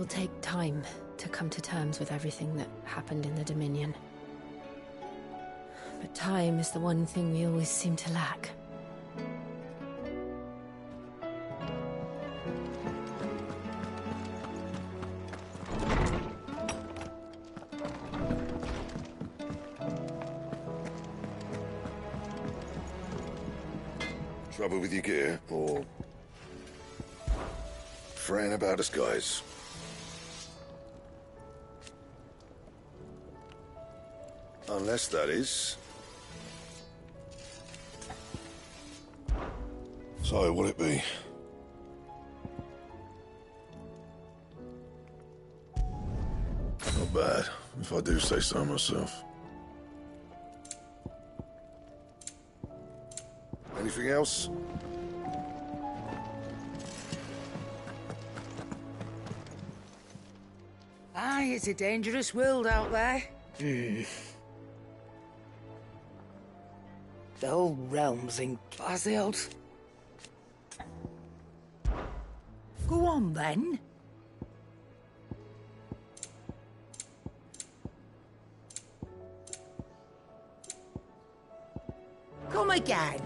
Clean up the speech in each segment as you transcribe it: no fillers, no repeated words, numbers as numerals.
will take time to come to terms with everything that happened in the Dominion. But time is the one thing we always seem to lack. Trouble with your gear, or fretting about us guys? Unless that is. So, what'll it be? Not bad, if I do say so myself. Anything else? Aye, it's a dangerous world out there. The whole realm's in Glaziod. Go on, then. Come again.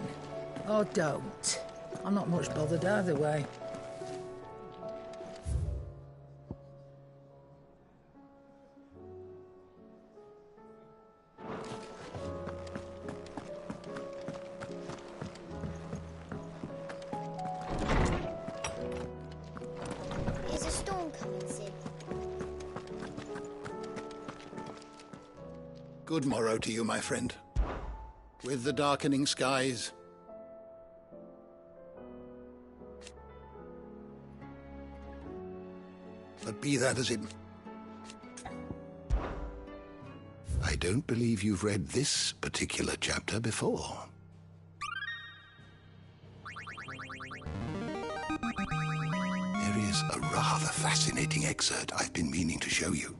Or don't. I'm not much bothered either way. Is a storm coming, Sid? Good morrow to you, my friend. With the darkening skies, but be that as it... I don't believe you've read this particular chapter before. There is a rather fascinating excerpt I've been meaning to show you.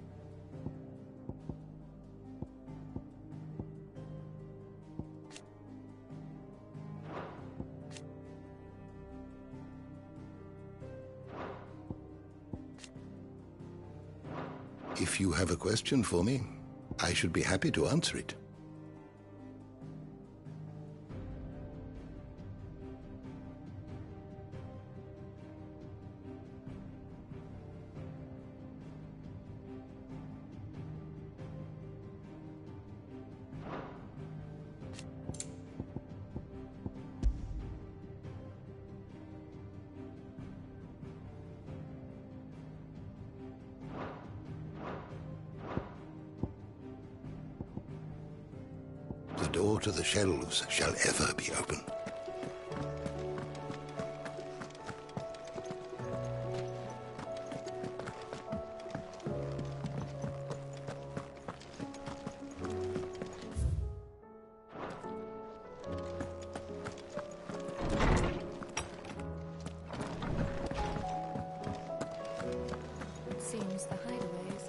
If you have a question for me, I should be happy to answer it. The door to the shelves shall ever be open. Seems the hideaway is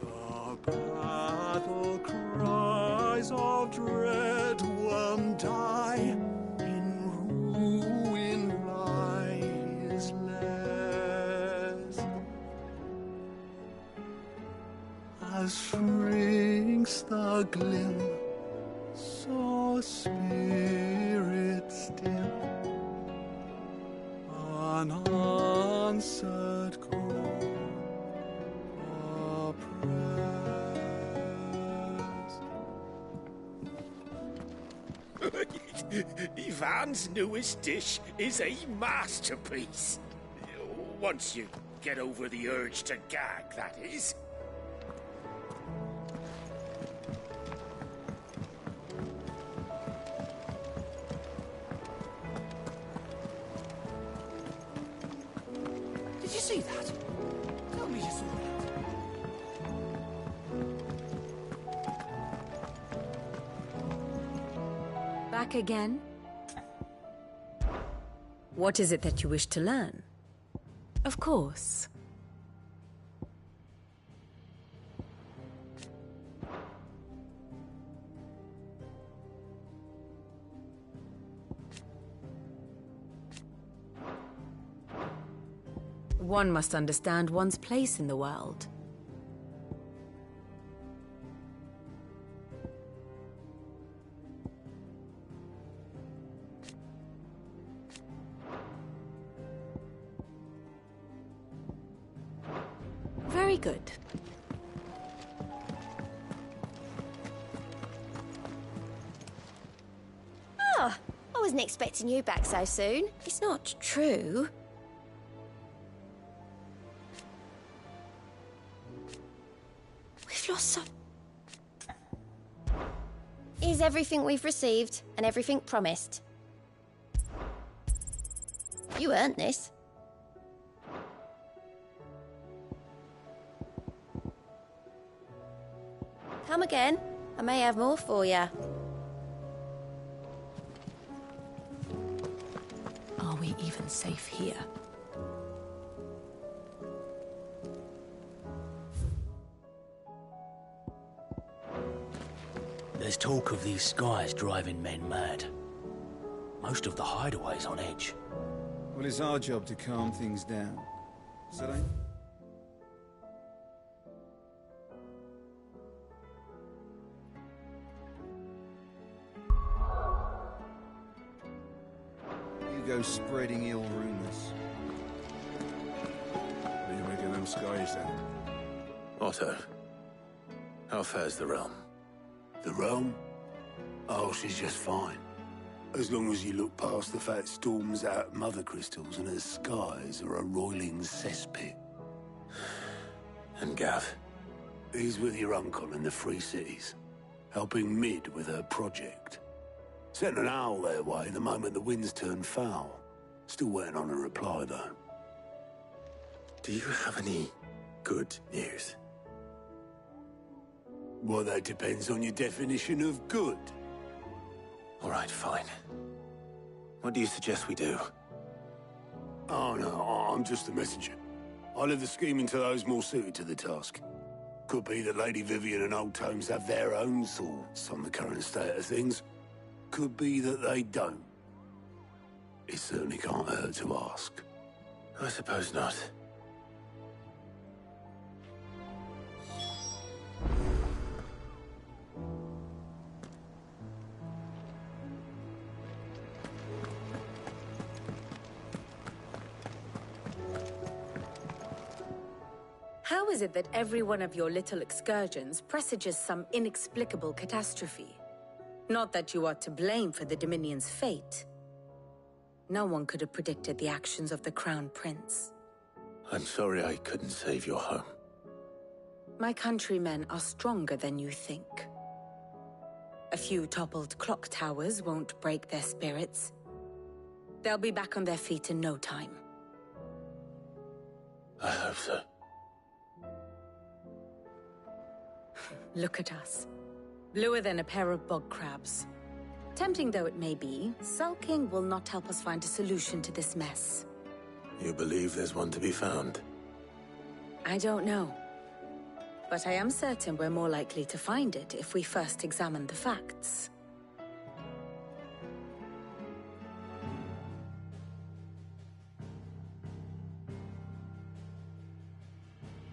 The battle cries of dread one die, in ruin lie his lares. As shrinks the glim, so spirits dim, unanswered call of prayers. Ivan's newest dish is a masterpiece. Once you get over the urge to gag, that is. Did you see that? Tell me you saw that. back again? What is it that you wish to learn? Of course. One must understand one's place in the world. Very good. Oh, I wasn't expecting you back so soon. It's not true. We've lost some... Is everything we've received and everything promised? You earned this. Come again. I may have more for you. Are we even safe here? There's talk of these skies driving men mad. Most of the hideaways on edge. Well, it's our job to calm things down. Selene? You go spreading ill rumors. What do you make of them skies, then? Otto, how fares the realm? The realm? Oh, she's just fine. As long as you look past the fat storms out mother crystals and her skies are a roiling cesspit. And Gav? He's with your uncle in the Free Cities, helping Mid with her project. Sent an owl their way the moment the winds turned foul. Still waiting on a reply, though. Do you have any good news? Well, that depends on your definition of good. All right, fine. What do you suggest we do? Oh, no, I'm just a messenger. I leave the scheming to those more suited to the task. Could be that Lady Vivian and Old Tomes have their own thoughts on the current state of things. Could be that they don't. It certainly can't hurt to ask. I suppose not. How is it that every one of your little excursions presages some inexplicable catastrophe? Not that you are to blame for the Dominion's fate. No one could have predicted the actions of the Crown Prince. I'm sorry I couldn't save your home. My countrymen are stronger than you think. A few toppled clock towers won't break their spirits. They'll be back on their feet in no time. I hope so. Look at us. Bluer than a pair of bog crabs. Tempting though it may be, sulking will not help us find a solution to this mess. You believe there's one to be found? I don't know. But I am certain we're more likely to find it if we first examine the facts.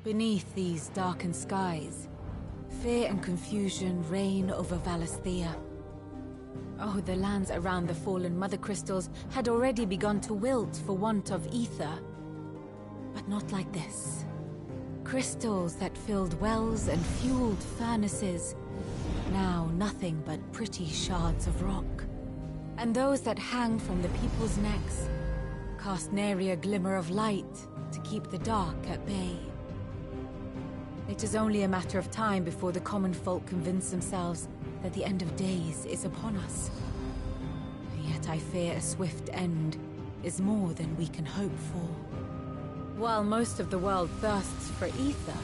Beneath these darkened skies, fear and confusion reign over Valisthea. Oh, the lands around the fallen Mother Crystals had already begun to wilt for want of ether. But not like this. Crystals that filled wells and fueled furnaces, now nothing but pretty shards of rock. And those that hang from the people's necks cast nary a glimmer of light to keep the dark at bay. It is only a matter of time before the common folk convince themselves that the end of days is upon us. Yet I fear a swift end is more than we can hope for. While most of the world thirsts for ether,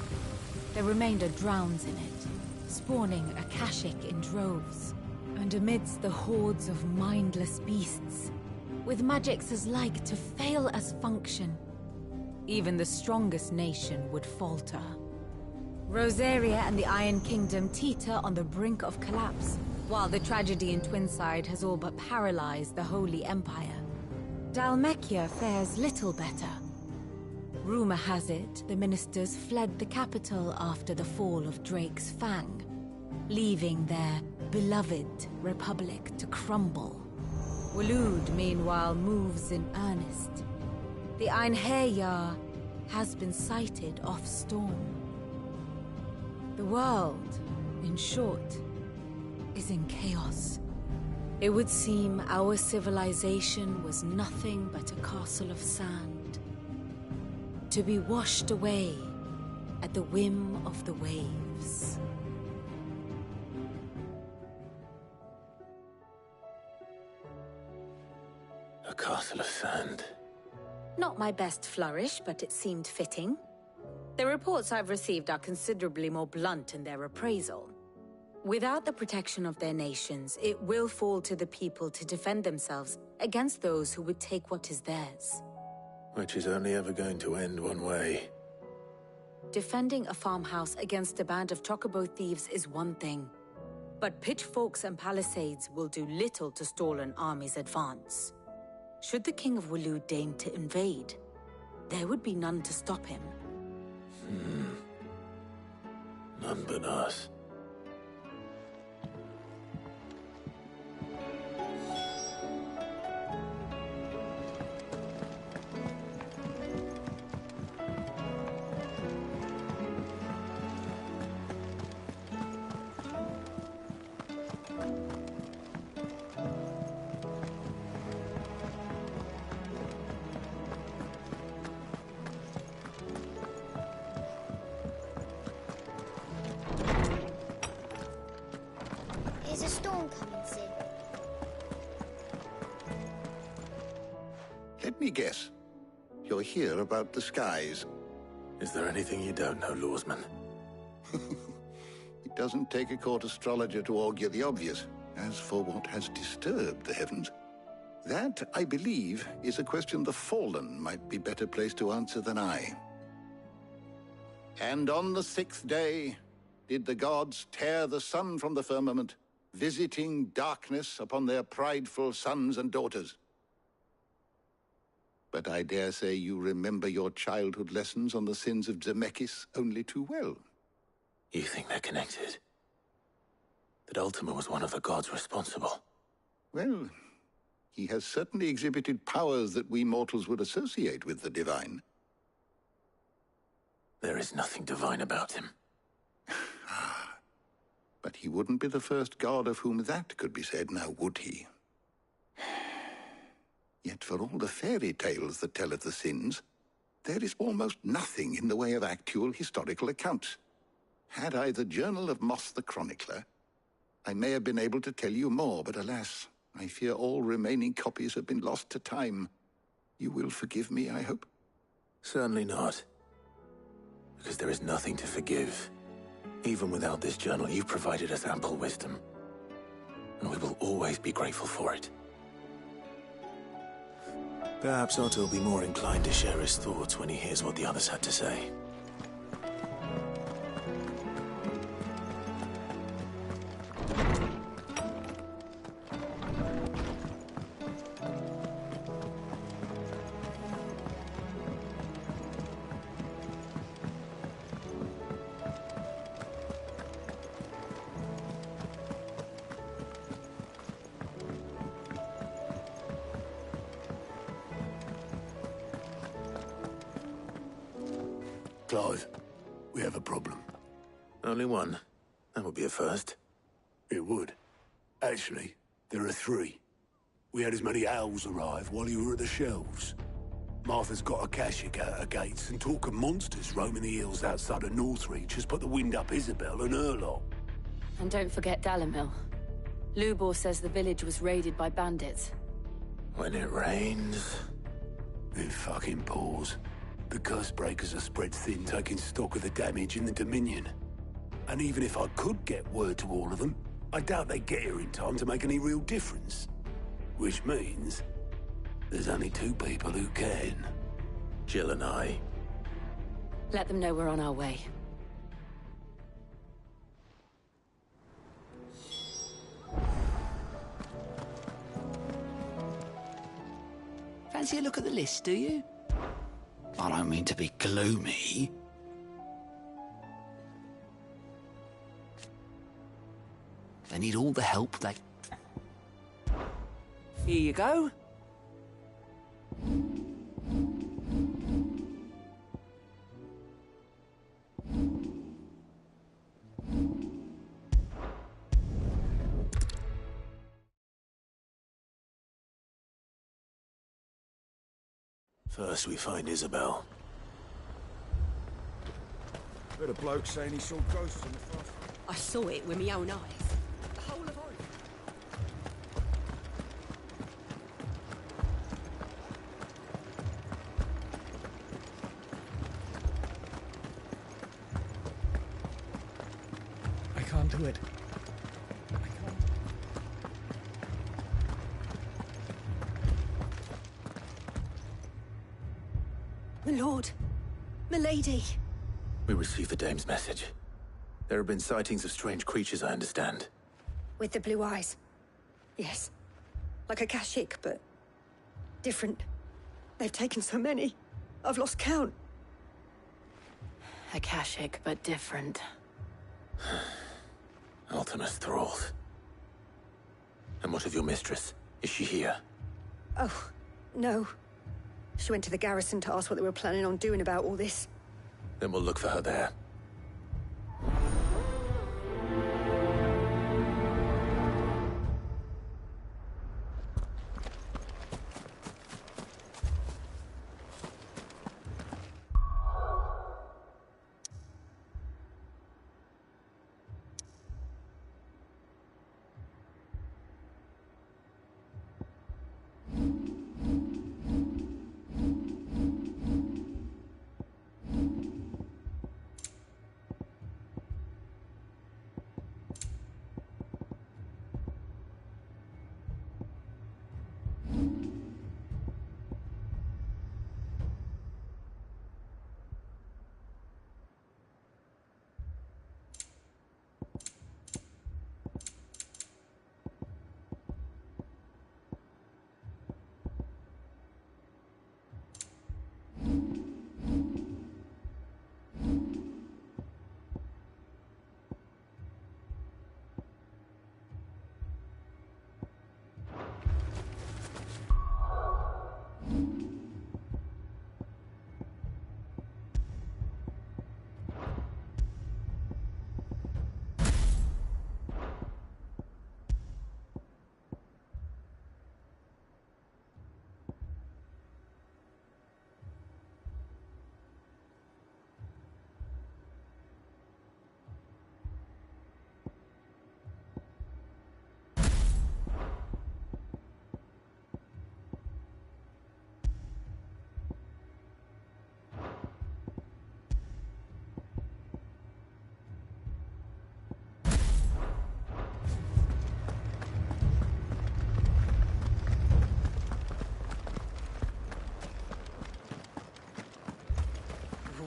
the remainder drowns in it, spawning Akashic in droves. And amidst the hordes of mindless beasts, with magics as like to fail as function, even the strongest nation would falter. Rosaria and the Iron Kingdom teeter on the brink of collapse, while the tragedy in Twinside has all but paralyzed the Holy Empire. Dhalmekia fares little better. Rumor has it the ministers fled the capital after the fall of Drake's Fang, leaving their beloved republic to crumble. Waloed, meanwhile, moves in earnest. The Einherjar has been sighted off Storm. The world, in short, is in chaos. It would seem our civilization was nothing but a castle of sand, to be washed away at the whim of the waves. A castle of sand. Not my best flourish, but it seemed fitting. The reports I've received are considerably more blunt in their appraisal. Without the protection of their nations, it will fall to the people to defend themselves against those who would take what is theirs. Which is only ever going to end one way. Defending a farmhouse against a band of chocobo thieves is one thing, but pitchforks and palisades will do little to stall an army's advance. Should the King of Waloed deign to invade, there would be none to stop him. None but us. Is a storm coming soon? Let me guess. You're here about the skies. Is there anything you don't know, Lawsman? It doesn't take a court astrologer to augur the obvious. As for what has disturbed the heavens, that, I believe, is a question the Fallen might be better placed to answer than I. And on the 6th day did the gods tear the sun from the firmament, visiting darkness upon their prideful sons and daughters. But I dare say you remember your childhood lessons on the sins of Zemeckis only too well. You think they're connected? That Ultima was one of the gods responsible? Well, he has certainly exhibited powers that we mortals would associate with the divine. There is nothing divine about him. But he wouldn't be the first god of whom that could be said, now would he? Yet for all the fairy tales that tell of the sins, there is almost nothing in the way of actual historical accounts. Had I the Journal of Moss the Chronicler, I may have been able to tell you more, but alas, I fear all remaining copies have been lost to time. You will forgive me, I hope? Certainly not. Because there is nothing to forgive. Even without this journal, you've provided us ample wisdom. And we will always be grateful for it. Perhaps Otto will be more inclined to share his thoughts when he hears what the others had to say. Clive, we have a problem. Only one. That would be a first. It would. Actually, there are 3. We had as many owls arrive while you were at the shelves. Martha's got a Kashik out her gates, and talk of monsters roaming the hills outside of Northreach has put the wind up Isabel and her lot. And don't forget Dalimil. Lubor says the village was raided by bandits. When it rains... It fucking pours. The Cursebreakers are spread thin, taking stock of the damage in the Dominion. And even if I could get word to all of them, I doubt they get here in time to make any real difference. Which means there's only 2 people who can. Jill and I. Let them know we're on our way. Fancy a look at the list, do you? I don't mean to be gloomy. They need all the help they... Here you go. First we find Isabel. Heard a bloke saying he saw ghosts in the forest. I saw it with my own eyes. The whole of Oregon. I can't do it. My lord. Milady. We received the dame's message. There have been sightings of strange creatures, I understand. With the blue eyes. Yes. Like a Kashyyyk, but different. They've taken so many. I've lost count. A Kashyyyk, but different. Ultimus thralls. And what of your mistress? Is she here? Oh, no. She went to the garrison to ask what they were planning on doing about all this. Then we'll look for her there.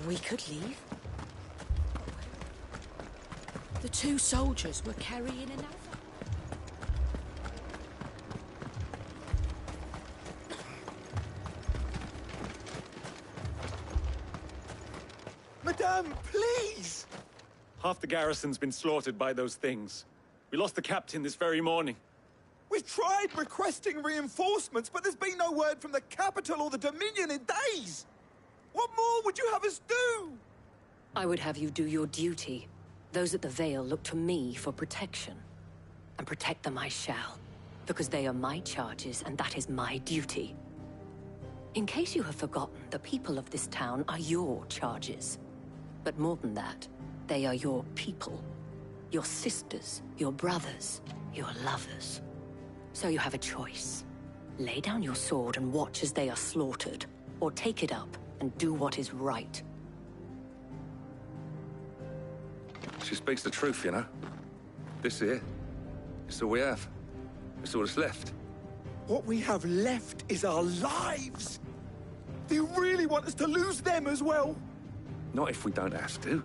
We could leave. The two soldiers were carrying another. Madame, please! Half the garrison's been slaughtered by those things. We lost the captain this very morning. We've tried requesting reinforcements, but there's been no word from the capital or the Dominion in days! What more would you have us do? I would have you do your duty. Those at the Vale look to me for protection. And protect them I shall. Because they are my charges, and that is my duty. In case you have forgotten, the people of this town are your charges. But more than that, they are your people. Your sisters, your brothers, your lovers. So you have a choice. Lay down your sword and watch as they are slaughtered, or take it up and do what is right. She speaks the truth, you know. This here, it's all we have. It's all that's left. What we have left is our lives! Do you really want us to lose them as well? Not if we don't have to.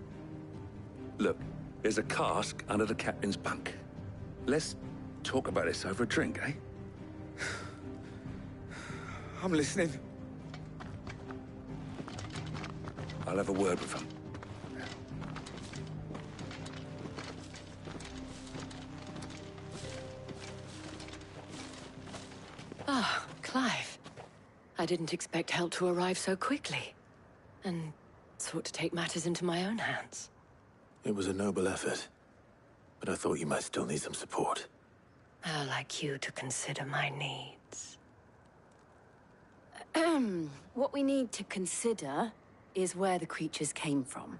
Look, there's a cask under the captain's bunk. Let's talk about this over a drink, eh? I'm listening. I'll have a word with them. Ah, Clive. I didn't expect help to arrive so quickly. And sought to take matters into my own hands. It was a noble effort, but I thought you might still need some support. How like you to consider my needs. What we need to consider is where the creatures came from.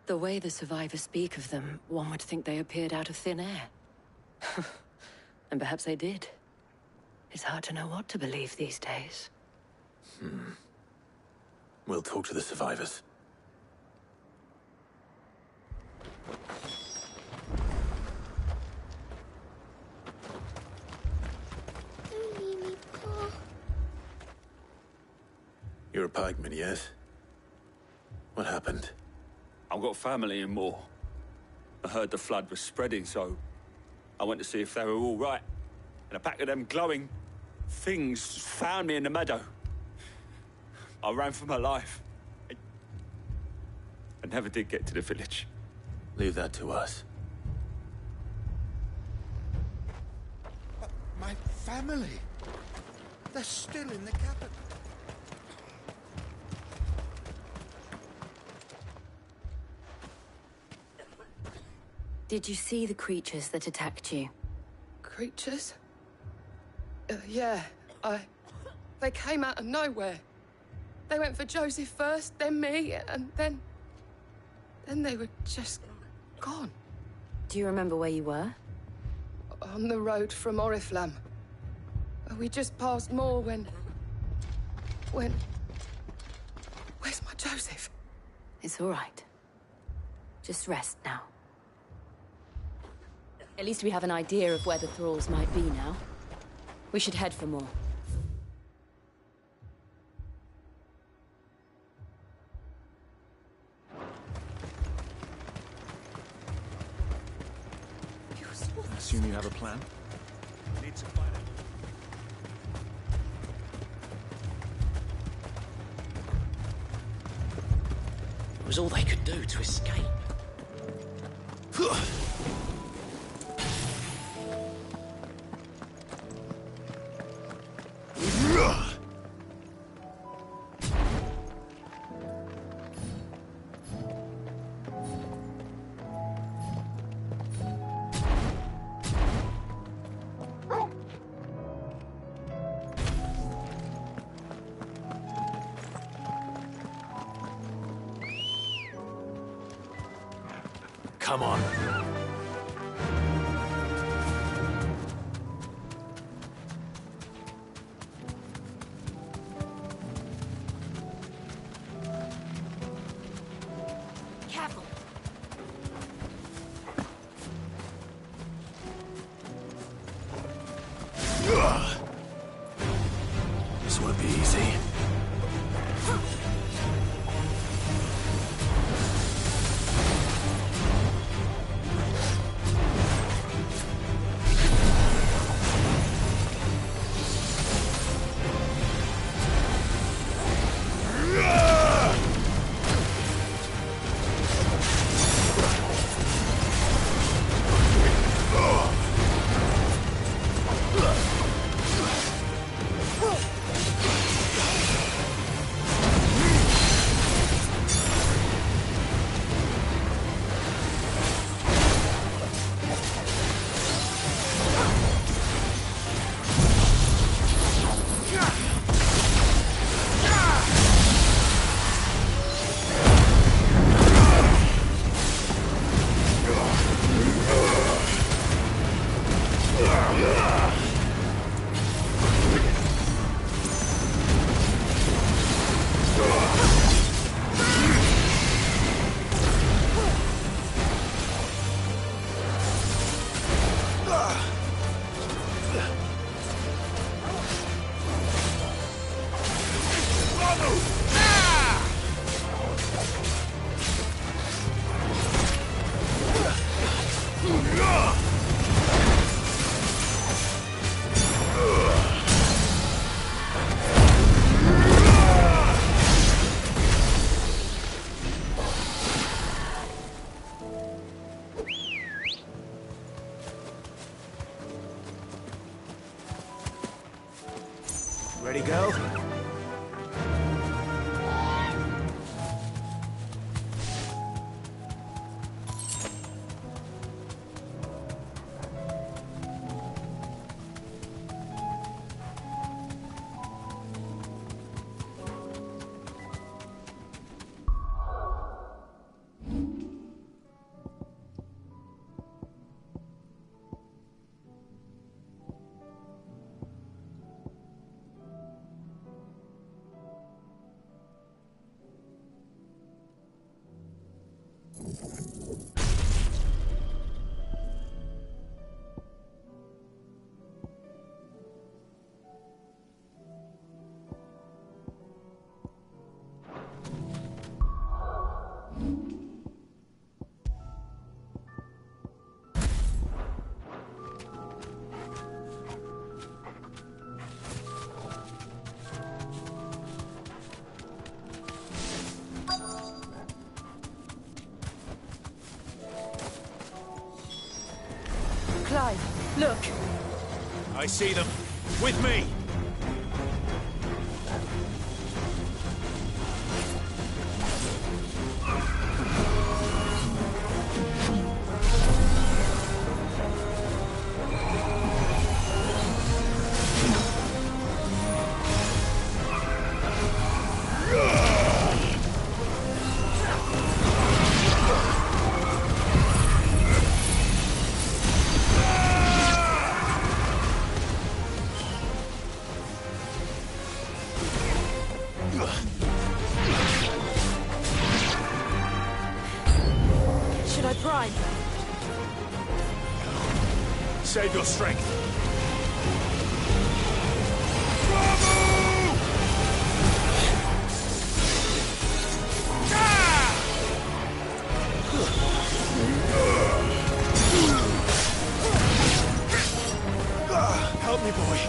The way the survivors speak of them, one would think they appeared out of thin air. And perhaps they did. It's hard to know what to believe these days. We'll talk to the survivors. You're a pikeman, yes? What happened? I've got family in Moor. I heard the flood was spreading, so I went to see if they were all right. And a pack of them glowing things found me in the meadow. I ran for my life. I never did get to the village. Leave that to us. But my family, they're still in the capital. Did you see the creatures that attacked you? Creatures? Yeah, They came out of nowhere. They went for Joseph first, then me, and then they were just gone. Do you remember where you were? On the road from Oriflamme. We just passed Moor when... Where's my Joseph? It's all right. Just rest now. At least we have an idea of where the thralls might be now. We should head for more. I assume you have a plan? Need to find out. It was all they could do to escape. Come on. Careful. This won't be easy. Ready, girl? Clive, look! I see them. With me! Should I prime? Save your strength. Help me, boy.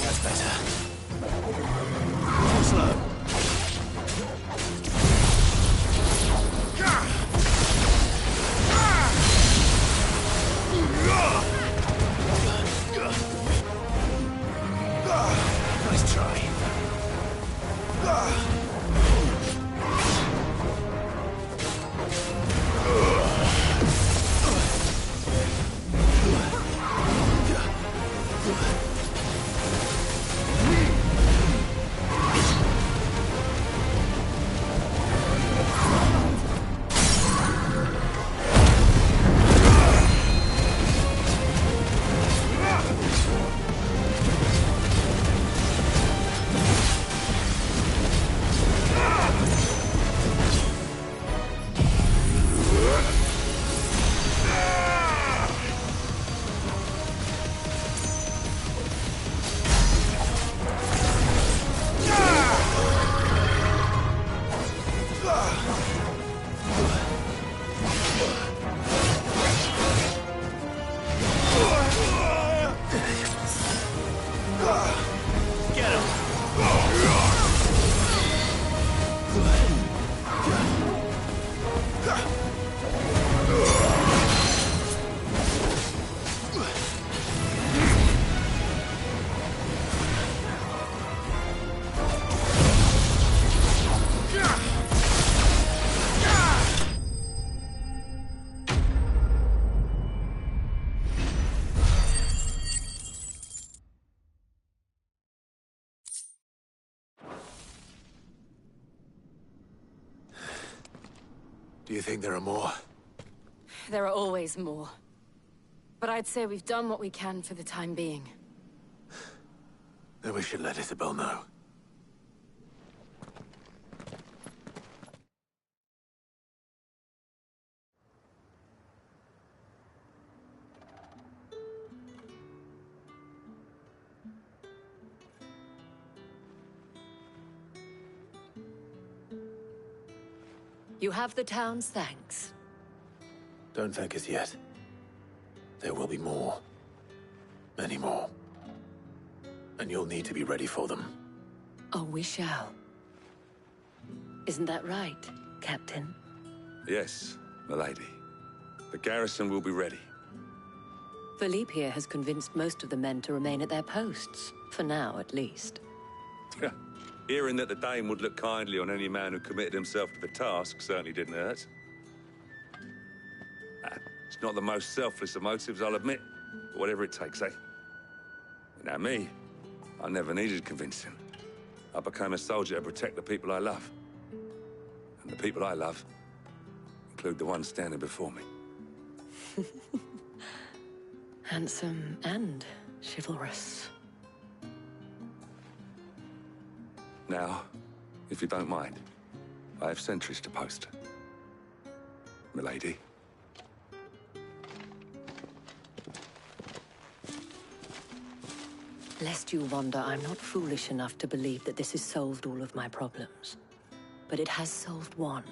That's better. Slow. Nice try. Do you think there are more? There are always more. But I'd say we've done what we can for the time being. Then we should let Isabel know. You have the town's thanks. Don't thank us yet. There will be more. Many more. And you'll need to be ready for them. Oh, we shall. Isn't that right, Captain? Yes, milady. The garrison will be ready. Philippe here has convinced most of the men to remain at their posts. For now, at least. Hearing that the Dame would look kindly on any man who committed himself to the task certainly didn't hurt. It's not the most selfless of motives, I'll admit. But whatever it takes, eh? Now me, I never needed convincing. I became a soldier to protect the people I love. And the people I love include the ones standing before me. Handsome and chivalrous. Now, if you don't mind, I have sentries to post. Milady. Lest you wonder, I'm not foolish enough to believe that this has solved all of my problems. But it has solved one,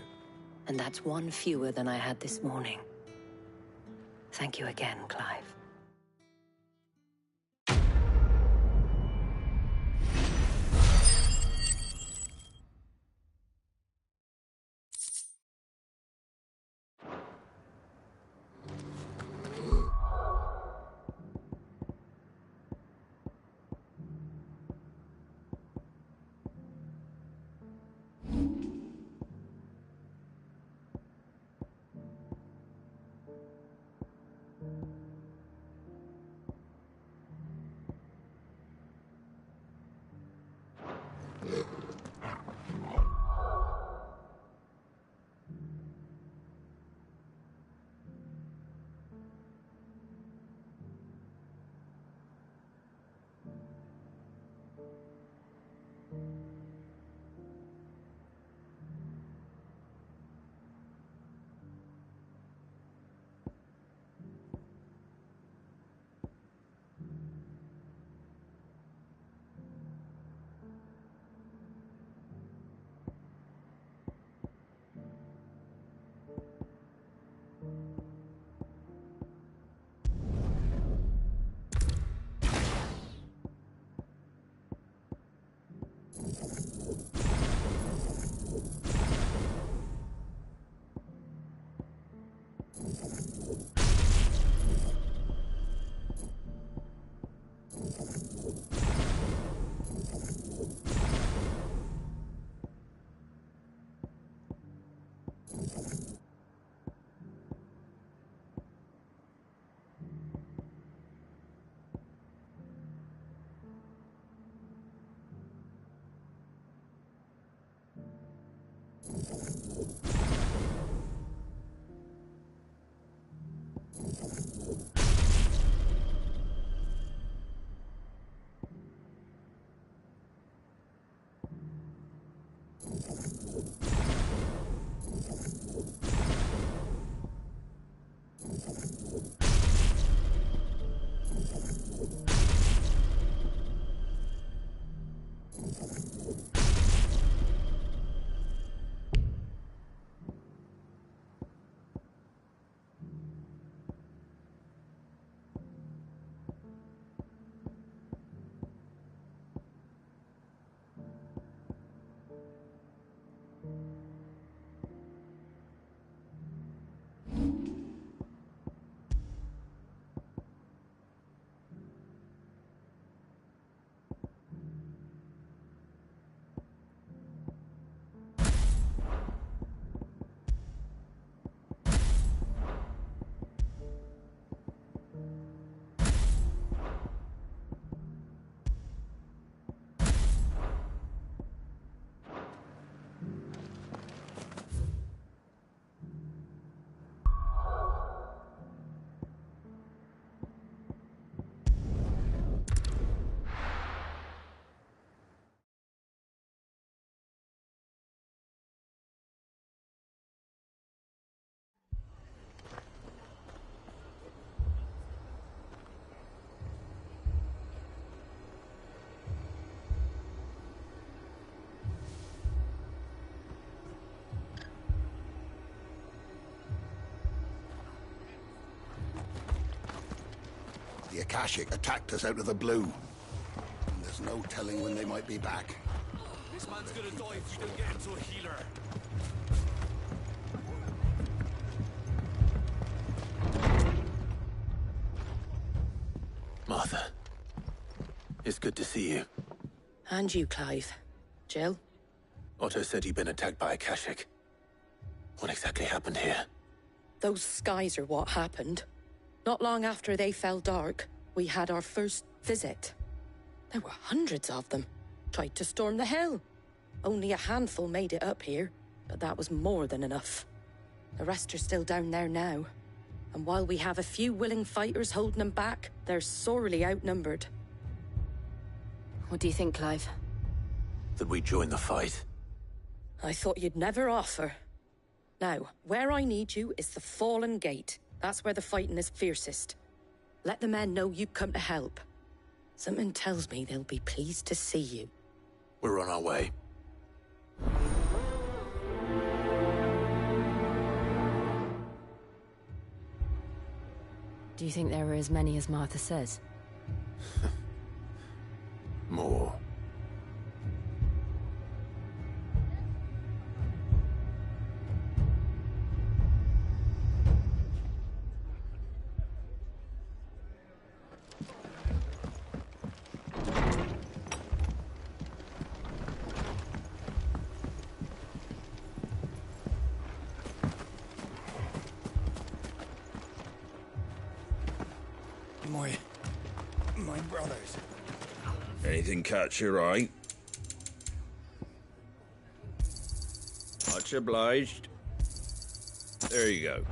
and that's one fewer than I had this morning. Thank you again, Clive. Akashic attacked us out of the blue. And there's no telling when they might be back. This man's gonna die if you don't get him to a healer. Martha, it's good to see you. And you, Clive. Jill? Otto said you'd been attacked by Akashic. What exactly happened here? Those skies are what happened. Not long after they fell dark, we had our first visit. There were hundreds of them. Tried to storm the Hell. Only a handful made it up here, but that was more than enough. The rest are still down there now. And while we have a few willing fighters holding them back, they're sorely outnumbered. What do you think, Clive? That we join the fight. I thought you'd never offer. Now, where I need you is the Fallen Gate. That's where the fighting is fiercest. Let the men know you come to help. Something tells me they'll be pleased to see you. We're on our way. Do you think there are as many as Martha says? More. My brothers. Anything catch your eye? Much obliged. There you go.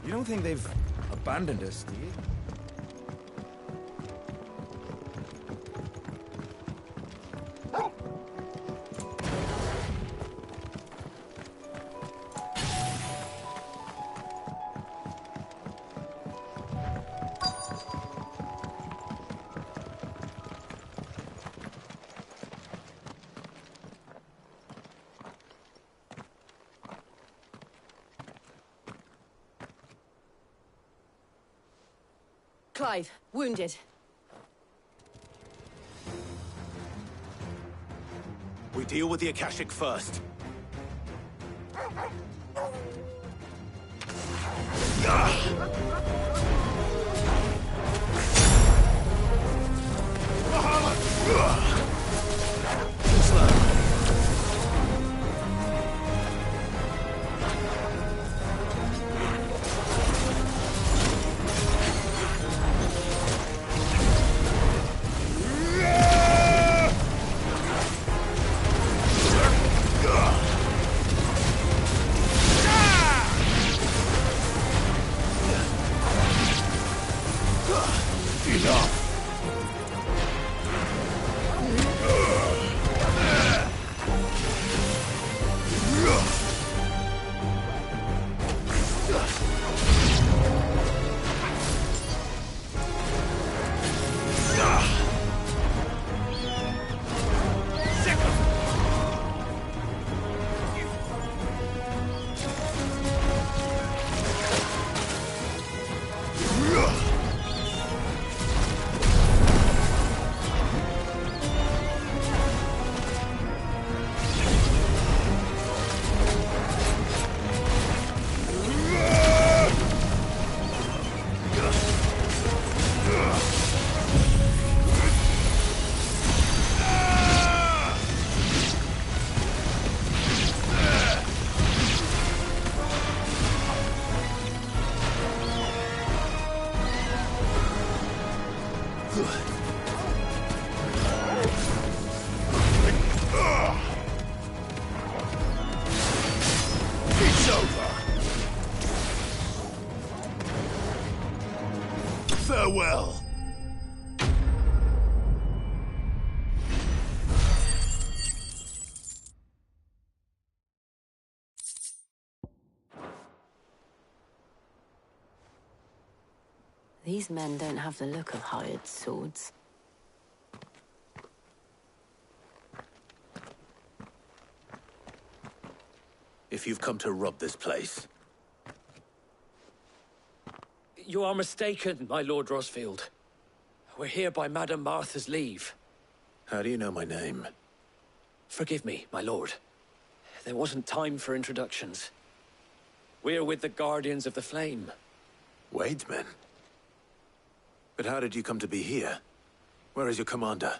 You don't think they've abandoned us, do you? Clive, wounded. We deal with the Akashic first. Ugh! These men don't have the look of hired swords. If you've come to rob this place... You are mistaken, my Lord Rosfield. We're here by Madame Martha's leave. How do you know my name? Forgive me, my lord. There wasn't time for introductions. We're with the Guardians of the Flame. Wade's men? But how did you come to be here? Where is your commander?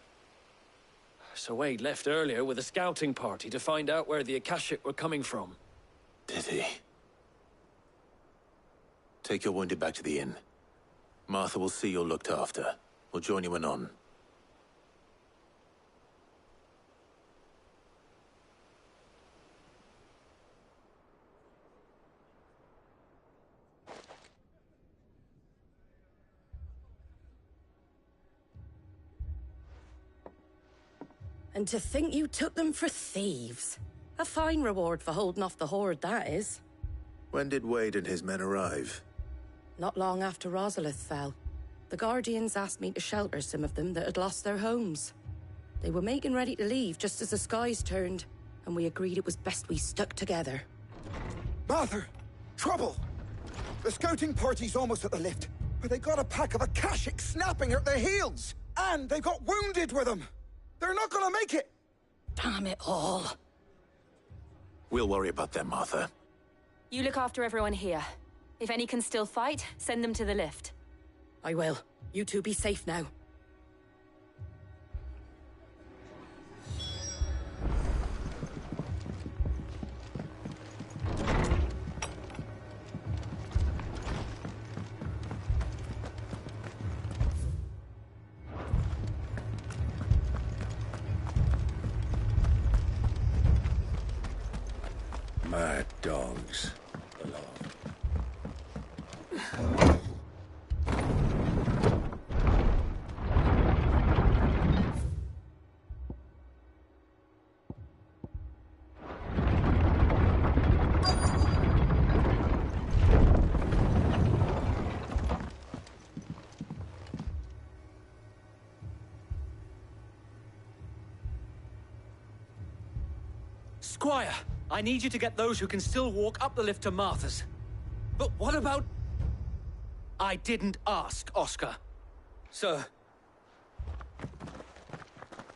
Sir Wade left earlier with a scouting party to find out where the Akashic were coming from. Did he? Take your wounded back to the inn. Martha will see you're looked after. We'll join you anon. And to think you took them for thieves. A fine reward for holding off the horde, that is. When did Wade and his men arrive? Not long after Rosalith fell. The Guardians asked me to shelter some of them that had lost their homes. They were making ready to leave just as the skies turned, and we agreed it was best we stuck together. Martha! Trouble! The scouting party's almost at the lift, but they got a pack of Akashic snapping at their heels! And they've got wounded with them! They're not gonna make it! Damn it all. We'll worry about them, Martha. You look after everyone here. If any can still fight, send them to the lift. I will. You two be safe now. Mad dogs. Squire, I need you to get those who can still walk up the lift to Martha's. But what about... I didn't ask, Oscar. Sir.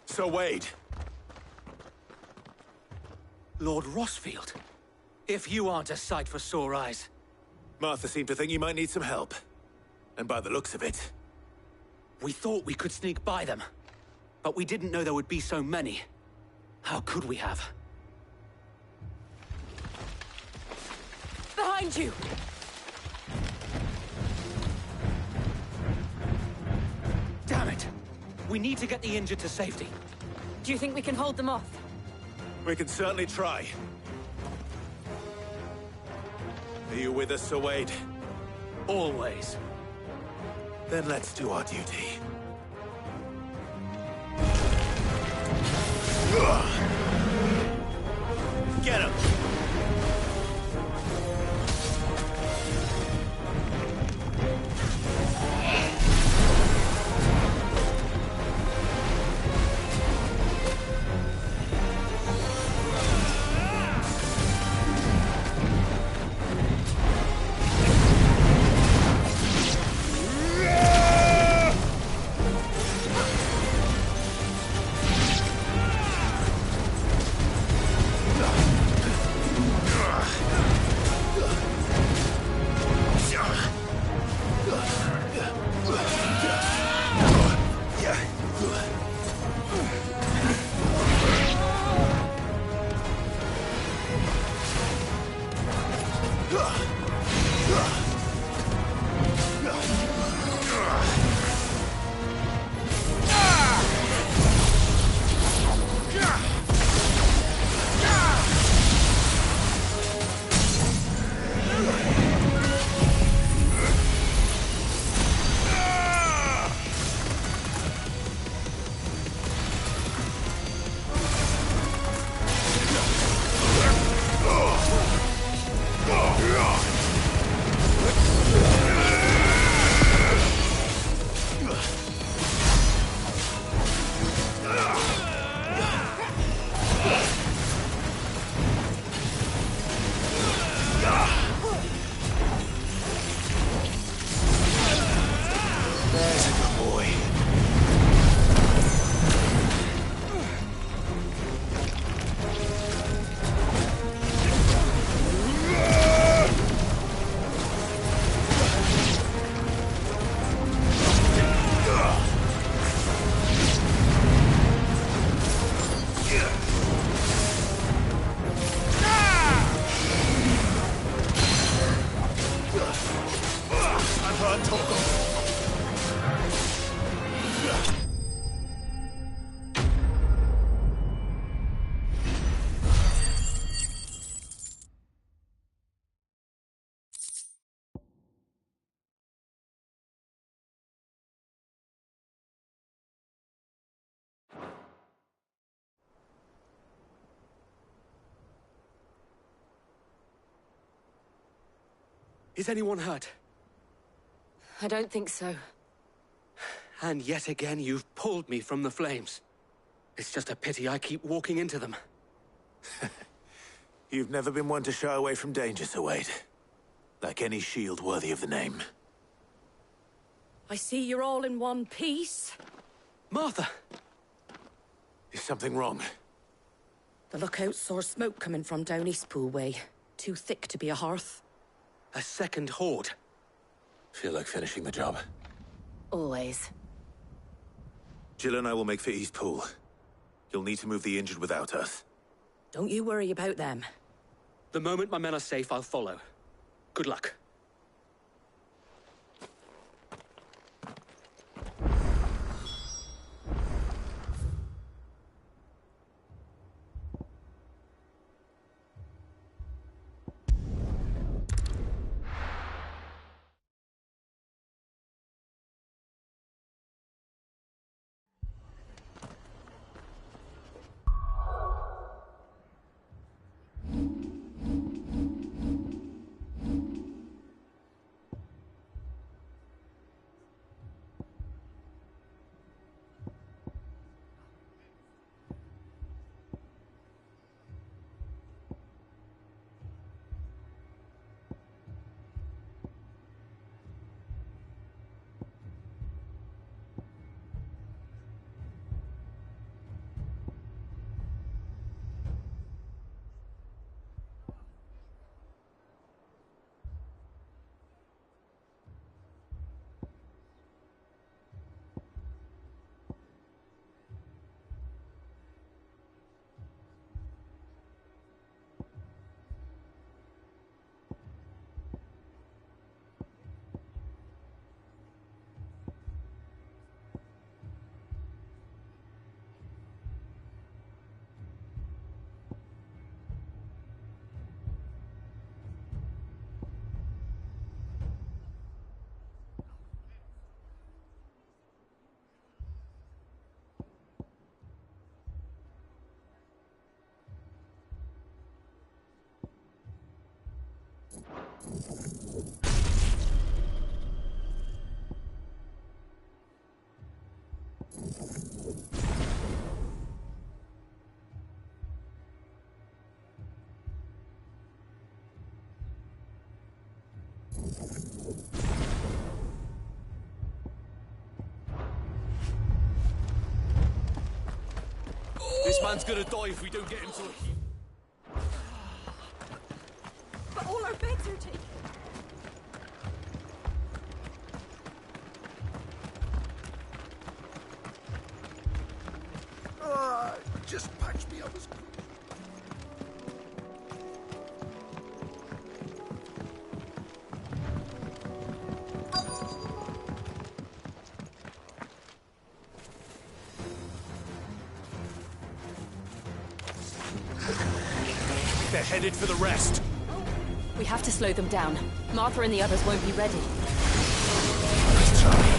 Sir Wade. Lord Rosfield. If you aren't a sight for sore eyes. Martha seemed to think you might need some help. And by the looks of it... We thought we could sneak by them. But we didn't know there would be so many. How could we have? Behind you! Damn it! We need to get the injured to safety. Do you think we can hold them off? We can certainly try. Are you with us, Sir Wade? Always. Then let's do our duty. Get him! Is anyone hurt? I don't think so. And yet again, you've pulled me from the flames. It's just a pity I keep walking into them. You've never been one to shy away from danger, Sir Wade. Like any shield worthy of the name. I see you're all in one piece. Martha! Is something wrong? The lookout saw smoke coming from down Eastpool way. Too thick to be a hearth. A second horde. Feel like finishing the job. Always. Jill and I will make for Eastpool. You'll need to move the injured without us. Don't you worry about them. The moment my men are safe, I'll follow. Good luck. This man's gonna die if we don't get him to a heal. But all our beds are taken. Just patch me up as quick. They're headed for the rest. We have to slow them down. Martha and the others won't be ready. Let's try.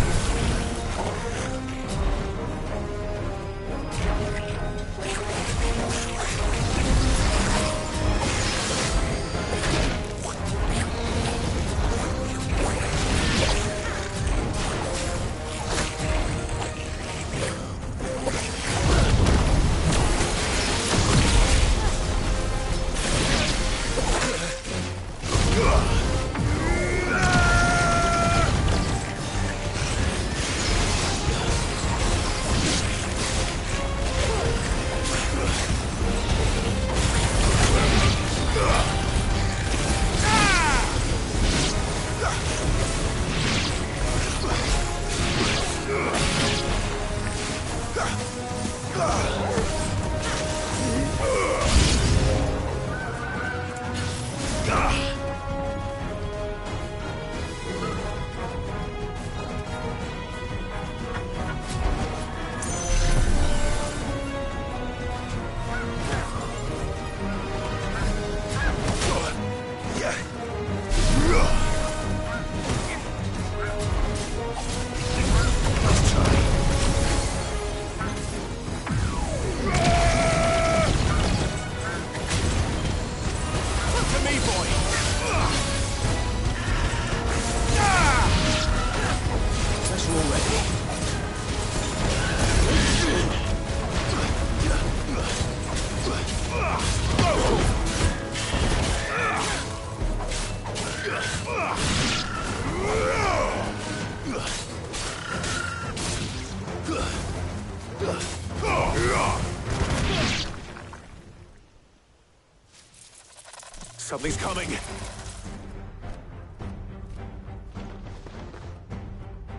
Something's coming!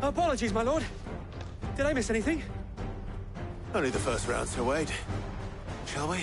Apologies, my lord. Did I miss anything? Only the first round, Sir Wade. Shall we?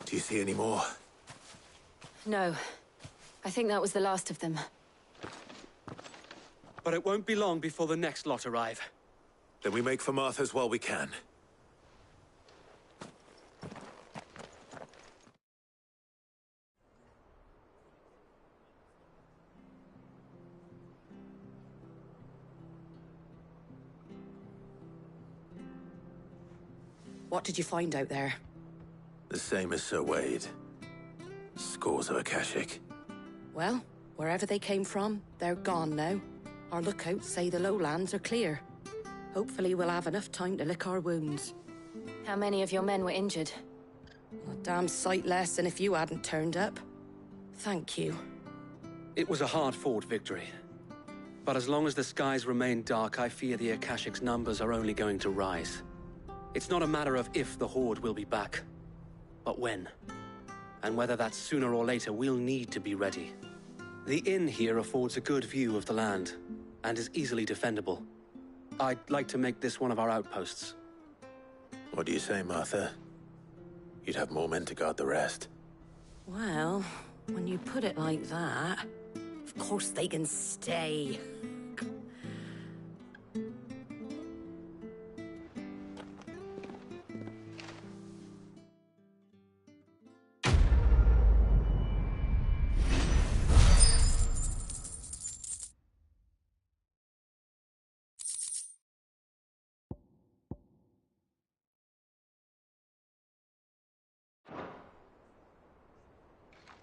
Do you see any more? No. I think that was the last of them. But it won't be long before the next lot arrive. Then we make for Martha's while we can. What did you find out there? The same as Sir Wade. Scores of Akashic. Well, wherever they came from, they're gone now. Our lookouts say the lowlands are clear. Hopefully we'll have enough time to lick our wounds. How many of your men were injured? A damn sight less than if you hadn't turned up. Thank you. It was a hard-fought victory. But as long as the skies remain dark, I fear the Akashic's numbers are only going to rise. It's not a matter of if the Horde will be back, but when. And whether that's sooner or later, we'll need to be ready. The inn here affords a good view of the land, and is easily defendable. I'd like to make this one of our outposts. What do you say, Martha? You'd have more men to guard the rest. Well, when you put it like that, of course they can stay.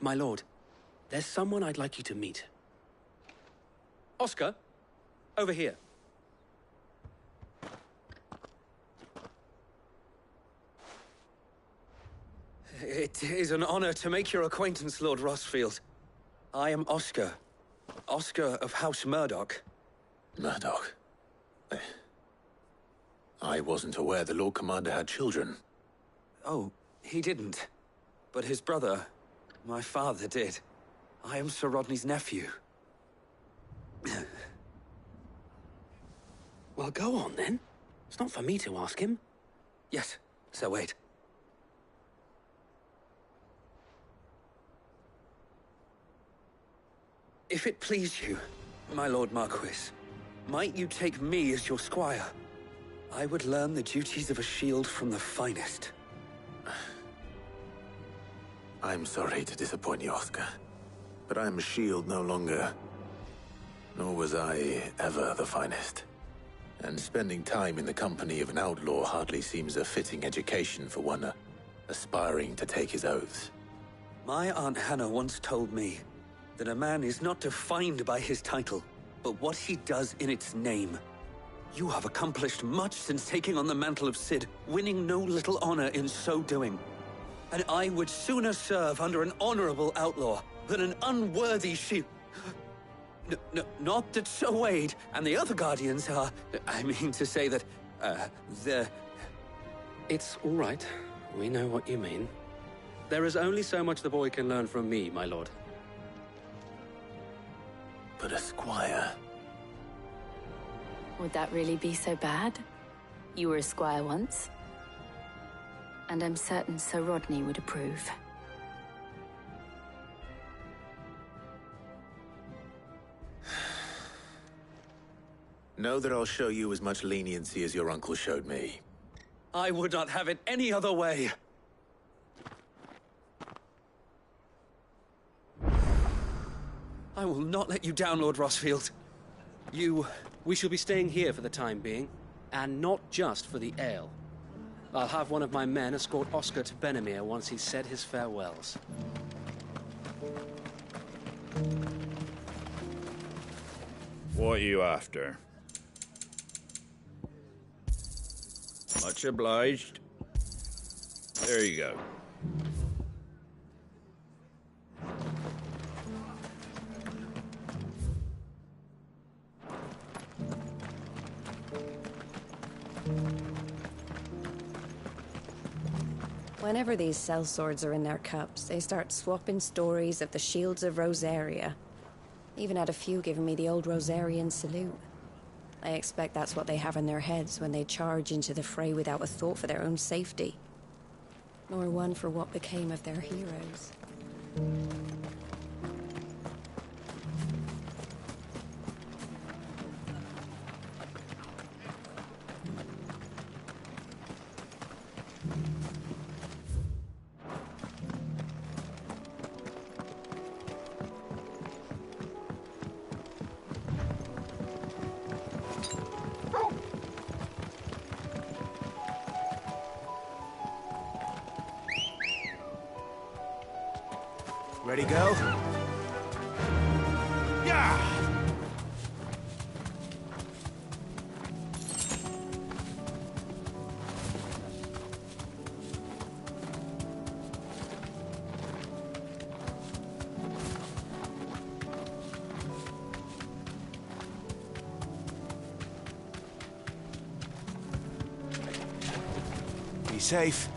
My lord, there's someone I'd like you to meet. Oscar, over here. It is an honor to make your acquaintance, Lord Rosfield. I am Oscar. Oscar of House Murdoch. Murdoch? I wasn't aware the Lord Commander had children. Oh, he didn't. But his brother, my father, did. I am Sir Rodney's nephew. Well, go on, then. It's not for me to ask him. Yes, Sir Wade. If it please you, my Lord Marquis, might you take me as your squire? I would learn the duties of a shield from the finest. I'm sorry to disappoint you, Oscar, but I am a shield no longer. Nor was I ever the finest. And spending time in the company of an outlaw hardly seems a fitting education for one aspiring to take his oaths. My Aunt Hannah once told me, that a man is not defined by his title, but what he does in its name. You have accomplished much since taking on the mantle of Cid, winning no little honor in so doing. And I would sooner serve under an honorable outlaw than an unworthy sheep. Not that Sir Wade and the other Guardians are... I mean to say that, they're... It's all right. We know what you mean. There is only so much the boy can learn from me, my lord. But a squire... Would that really be so bad? You were a squire once. And I'm certain Sir Rodney would approve. Know that I'll show you as much leniency as your uncle showed me. I would not have it any other way. I will not let you down, Lord Rosfield. We shall be staying here for the time being, and not just for the ale. I'll have one of my men escort Oscar to Benimir once he's said his farewells. What are you after? Much obliged. There you go. Whenever these sellswords are in their cups, they start swapping stories of the shields of Rosaria. Even had a few giving me the old Rosarian salute. I expect that's what they have in their heads when they charge into the fray without a thought for their own safety. Nor one for what became of their heroes. Ready, go? Yeah! Be safe.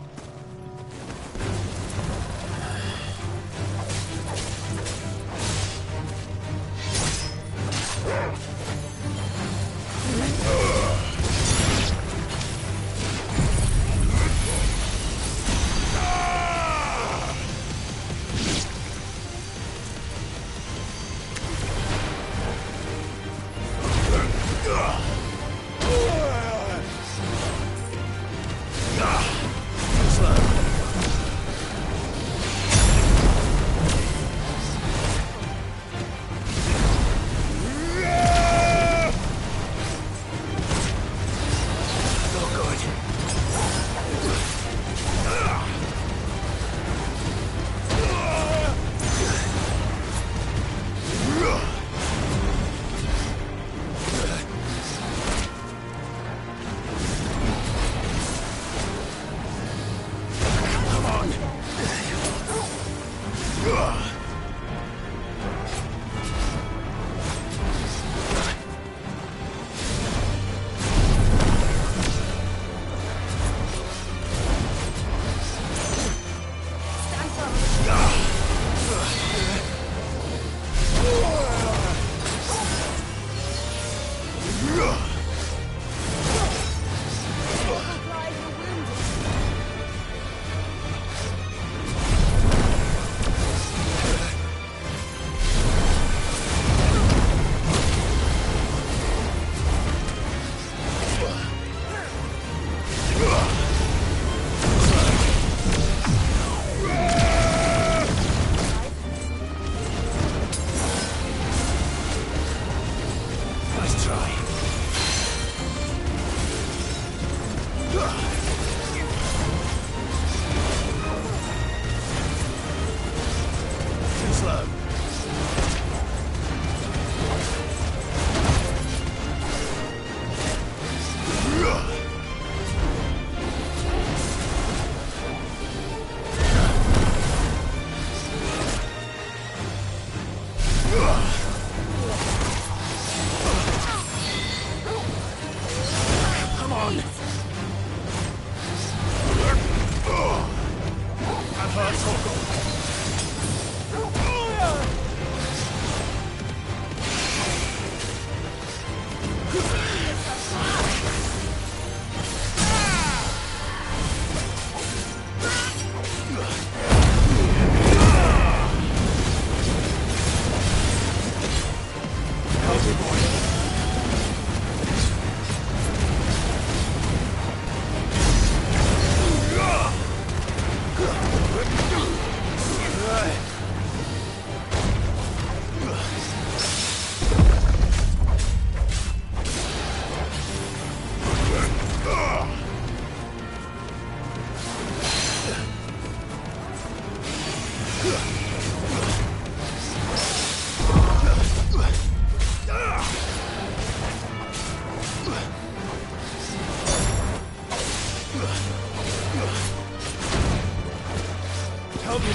Help me.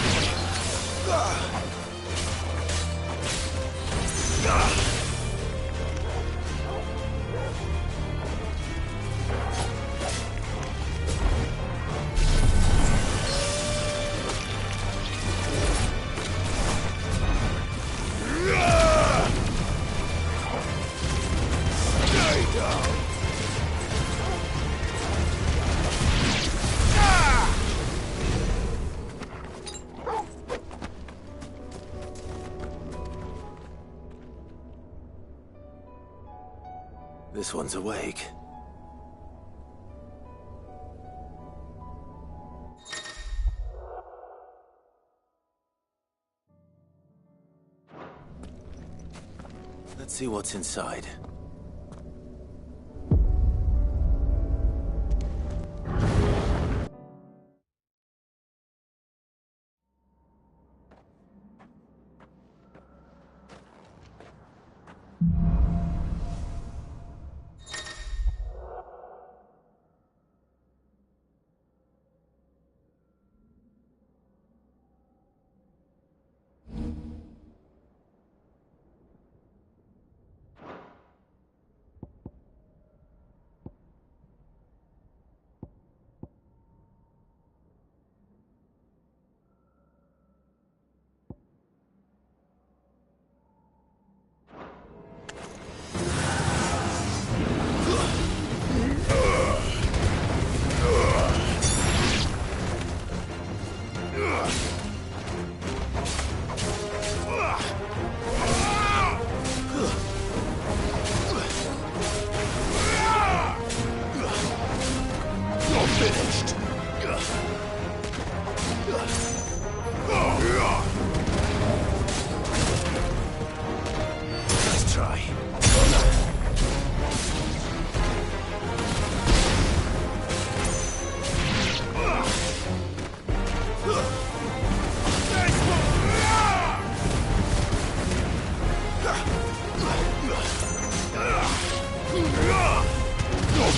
This one's awake. Let's see what's inside.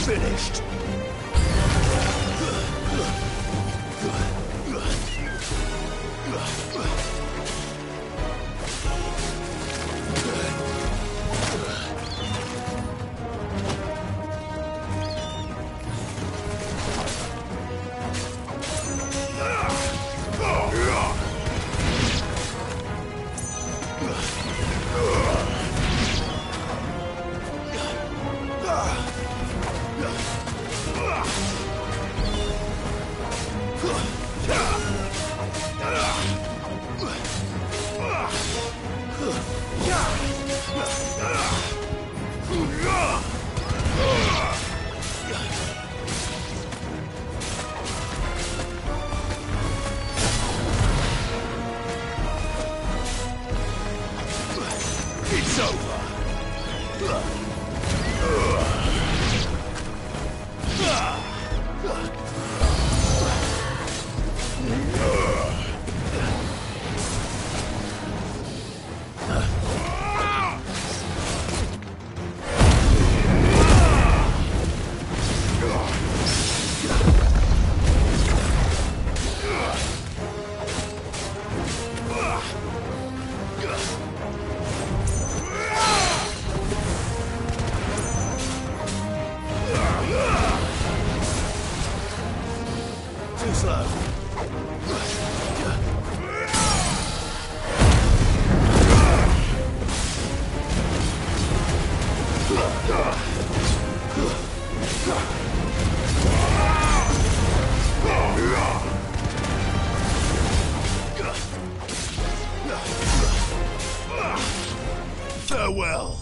Finished. It's over. Too slow. Farewell.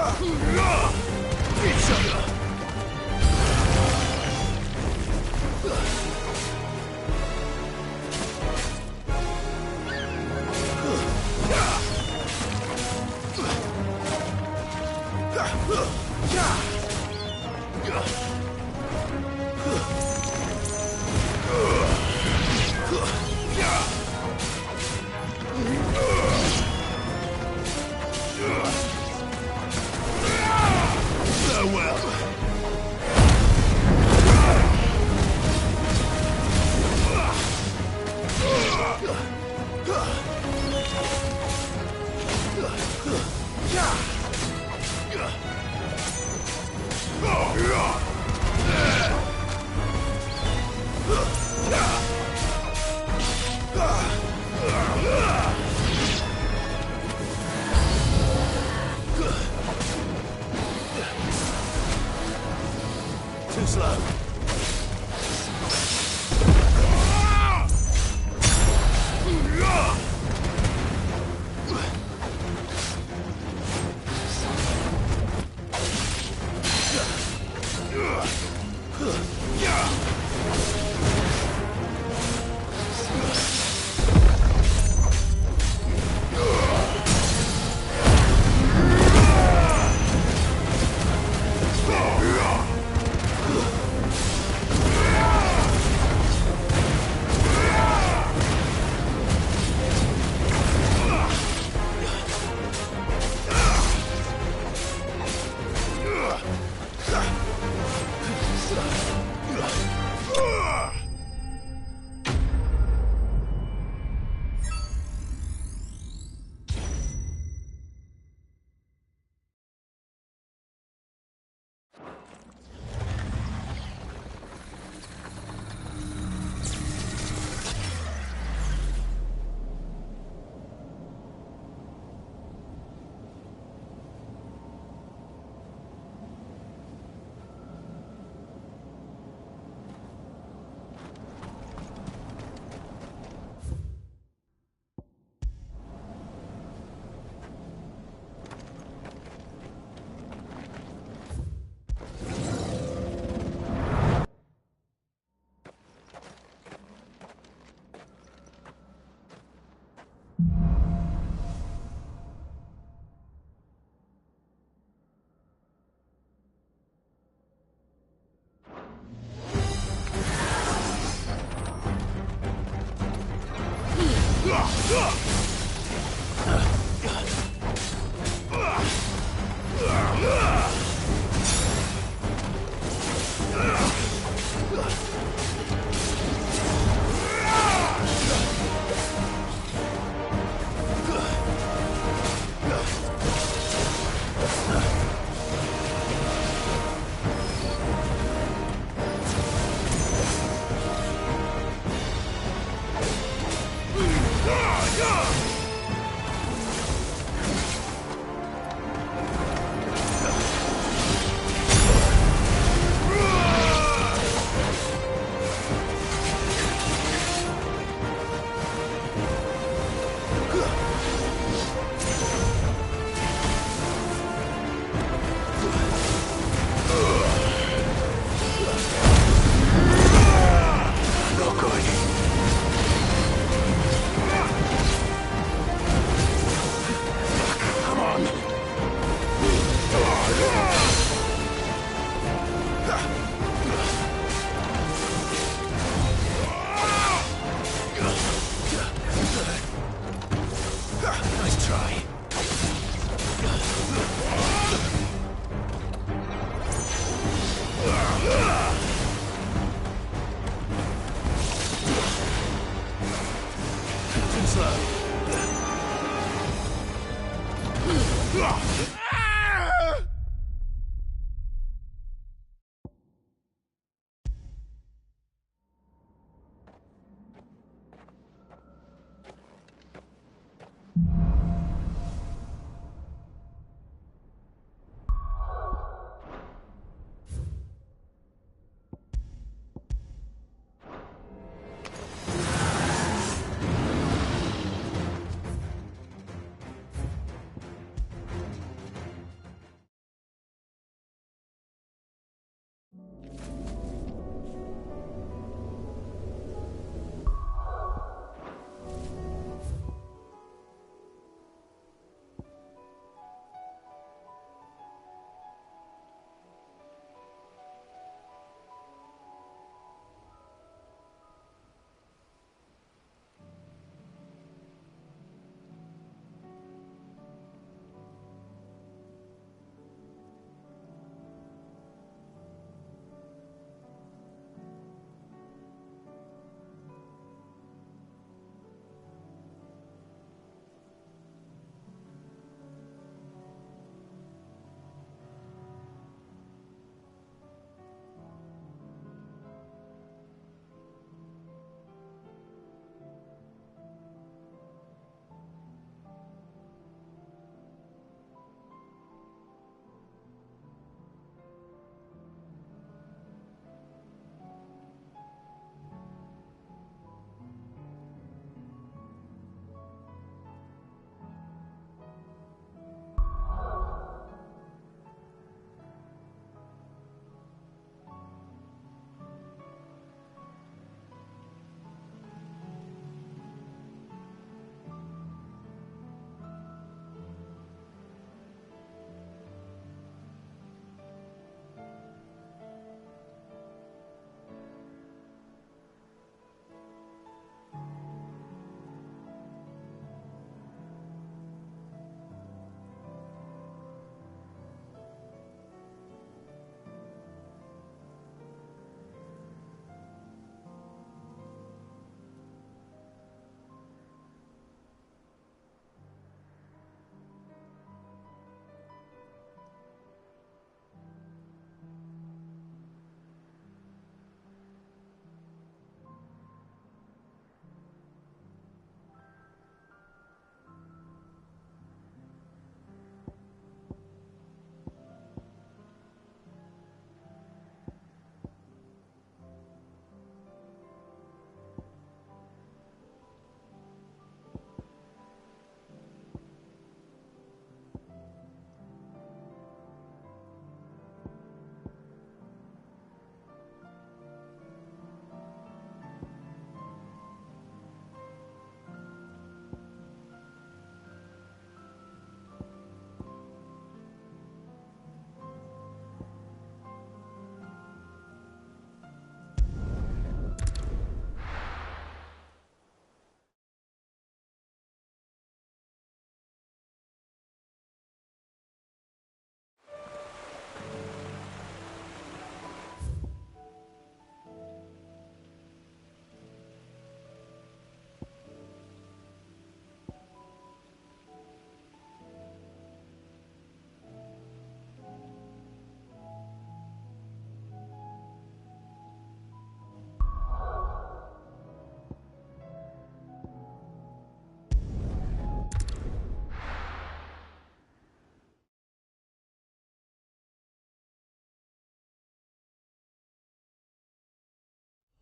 Each other! Too slow.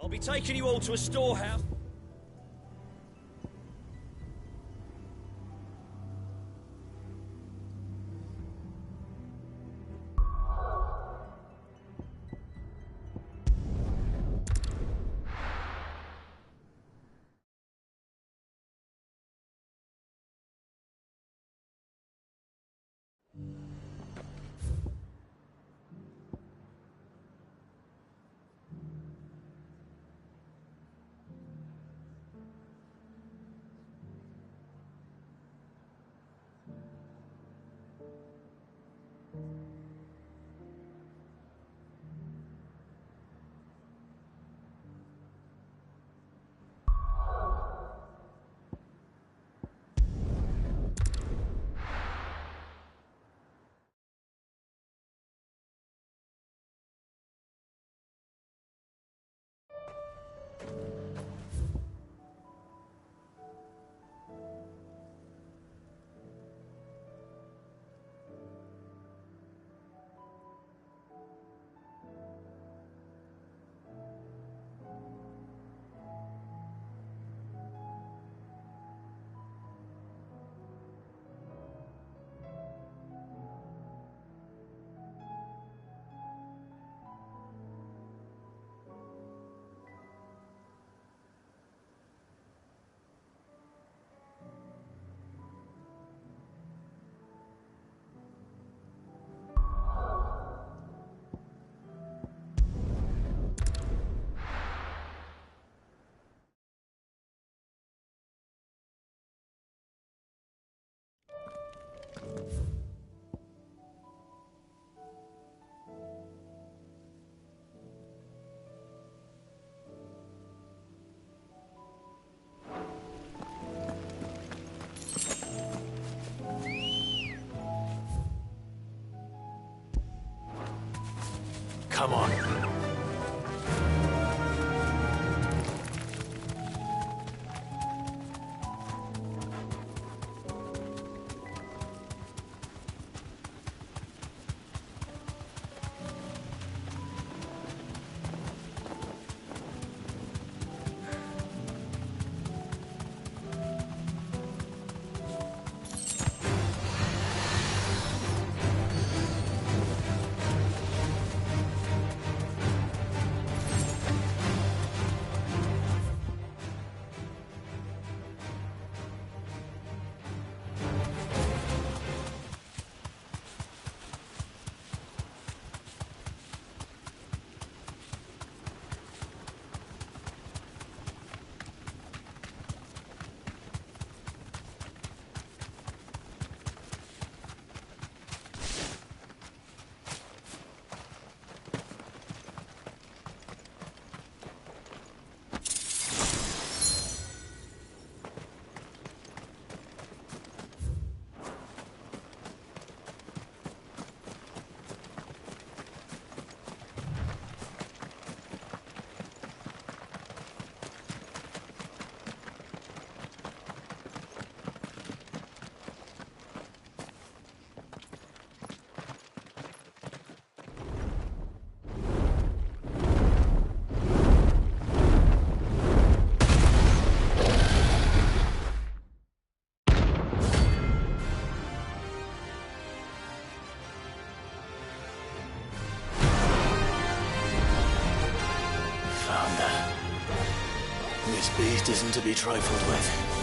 I'll be taking you all to a storehouse. Come on. This beast isn't to be trifled with.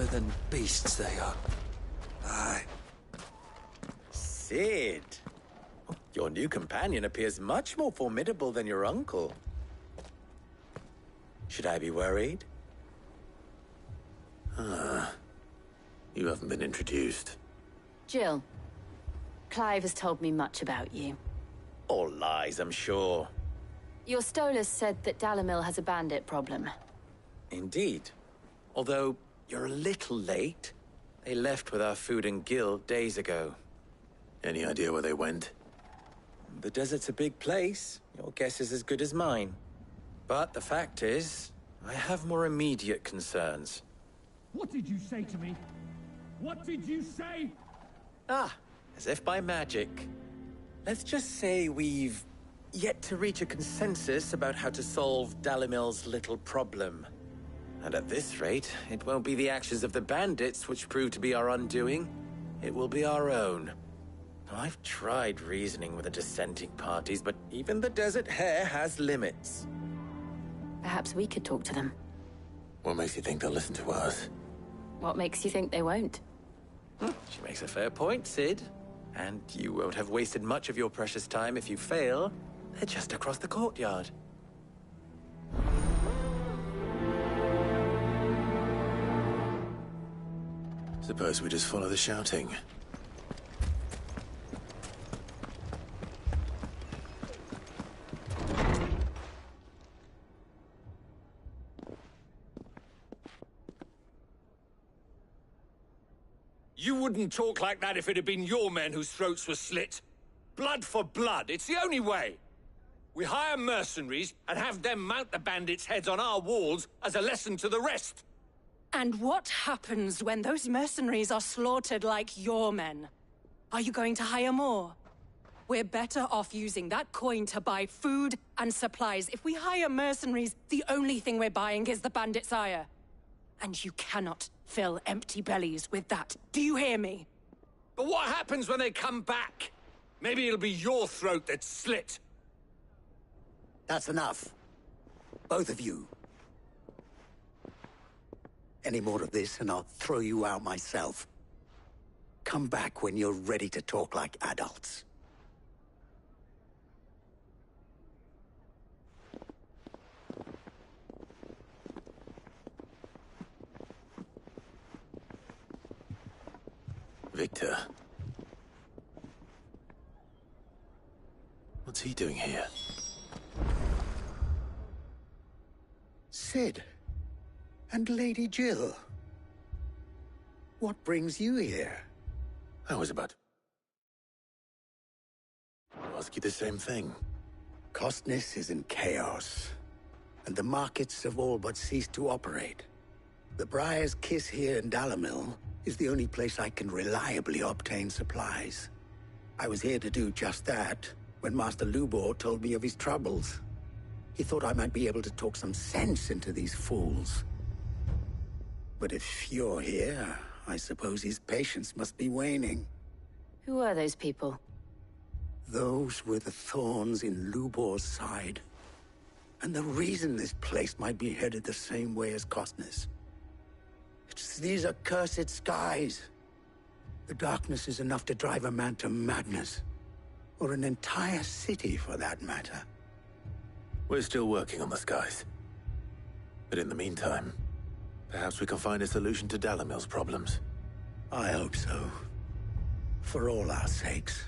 slower than beasts they are. Aye. Cid. Your new companion appears much more formidable than your uncle. Should I be worried? You haven't been introduced. Jill. Clive has told me much about you. All lies, I'm sure. Your Stolas said that Dalimil has a bandit problem. Indeed. Although, you're a little late. They left with our food and guild days ago. Any idea where they went? The desert's a big place. Your guess is as good as mine. But the fact is, I have more immediate concerns. What did you say to me? What did you say? Ah, as if by magic. Let's just say we've yet to reach a consensus about how to solve Dalimil's little problem. And at this rate, it won't be the actions of the bandits which prove to be our undoing. It will be our own. I've tried reasoning with the dissenting parties, but even the Desert Hare has limits. Perhaps we could talk to them. What makes you think they'll listen to us? What makes you think they won't? She makes a fair point, Cid. And you won't have wasted much of your precious time if you fail. They're just across the courtyard. Suppose we just follow the shouting. You wouldn't talk like that if it had been your men whose throats were slit. Blood for blood, it's the only way. We hire mercenaries and have them mount the bandits' heads on our walls as a lesson to the rest. And what happens when those mercenaries are slaughtered like your men? Are you going to hire more? We're better off using that coin to buy food and supplies. If we hire mercenaries, the only thing we're buying is the bandits' ire. And you cannot fill empty bellies with that. Do you hear me? But what happens when they come back? Maybe it'll be your throat that's slit. That's enough. Both of you. Any more of this and I'll throw you out myself. Come back when you're ready to talk like adults. Victor. What's he doing here? Cid. And Lady Jill. What brings you here? I was about to ask you the same thing. Costness is in chaos, and the markets have all but ceased to operate. The Briar's Kiss here in Dalimil is the only place I can reliably obtain supplies. I was here to do just that when Master Lubor told me of his troubles. He thought I might be able to talk some sense into these fools. But if you're here, I suppose his patience must be waning. Who are those people? Those were the thorns in Lubor's side. And the reason this place might be headed the same way as Costness. It's these accursed skies. The darkness is enough to drive a man to madness. Or an entire city, for that matter. We're still working on the skies. But in the meantime, perhaps we can find a solution to Dalimil's problems. I hope so. For all our sakes.